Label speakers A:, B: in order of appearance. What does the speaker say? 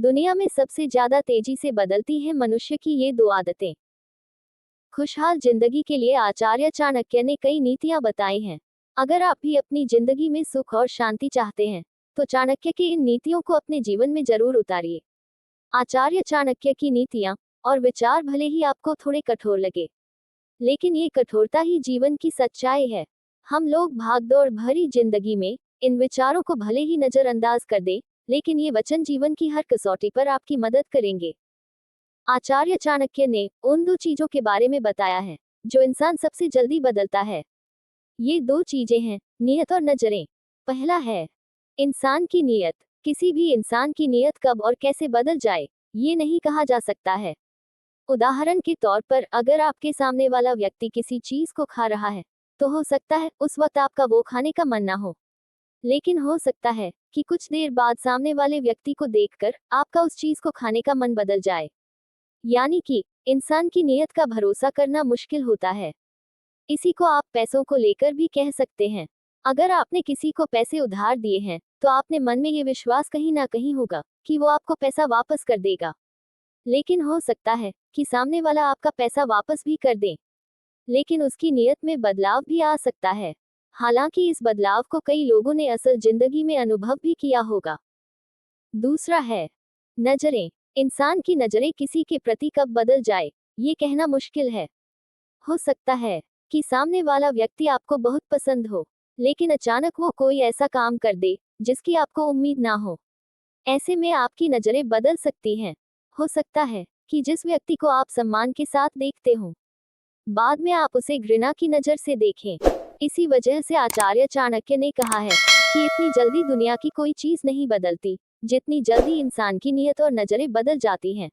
A: दुनिया में सबसे ज्यादा तेजी से बदलती हैं मनुष्य की ये दो आदतें। खुशहाल जिंदगी के लिए आचार्य चाणक्य ने कई नीतियां बताई हैं। अगर आप भी अपनी जिंदगी में सुख और शांति चाहते हैं, तो चाणक्य की इन नीतियों को अपने जीवन में जरूर उतारिए। आचार्य चाणक्य की नीतियां और विचार भले ही आपको थोड़े कठोर लगे, लेकिन ये कठोरता ही जीवन की सच्चाई है। हम लोग भागदौड़ भरी जिंदगी में इन विचारों को भले ही नजरअंदाज कर दें, लेकिन ये वचन जीवन की हर कसौटी पर आपकी मदद करेंगे। आचार्य चाणक्य ने उन दो चीजों के बारे में बताया है जो इंसान सबसे जल्दी बदलता है। ये दो चीजें हैं, नियत और नजरें। पहला है इंसान की नीयत। किसी भी इंसान की नीयत कब और कैसे बदल जाए, ये नहीं कहा जा सकता है। उदाहरण के तौर पर, अगर आपके सामने वाला व्यक्ति किसी चीज को खा रहा है, तो हो सकता है उस वक्त आपका वो खाने का मन ना हो, लेकिन हो सकता है कि कुछ देर बाद सामने वाले व्यक्ति को देखकर आपका उस चीज को खाने का मन बदल जाए। यानी कि इंसान की नीयत का भरोसा करना मुश्किल होता है। इसी को आप पैसों को लेकर भी कह सकते हैं। अगर आपने किसी को पैसे उधार दिए हैं, तो आपने मन में ये विश्वास कहीं ना कहीं होगा कि वो आपको पैसा वापस कर देगा। लेकिन हो सकता है कि सामने वाला आपका पैसा वापस भी कर दे, लेकिन उसकी नीयत में बदलाव भी आ सकता है। हालांकि इस बदलाव को कई लोगों ने असल जिंदगी में अनुभव भी किया होगा। दूसरा है नजरें। इंसान की नजरें किसी के प्रति कब बदल जाए, ये कहना मुश्किल है। हो सकता है कि सामने वाला व्यक्ति आपको बहुत पसंद हो, लेकिन अचानक वो कोई ऐसा काम कर दे जिसकी आपको उम्मीद ना हो। ऐसे में आपकी नजरें बदल सकती हैं। हो सकता है कि जिस व्यक्ति को आप सम्मान के साथ देखते हो, बाद में आप उसे घृणा की नजर से देखें। इसी वजह से आचार्य चाणक्य ने कहा है कि इतनी जल्दी दुनिया की कोई चीज नहीं बदलती, जितनी जल्दी इंसान की नीयत और नजरें बदल जाती हैं।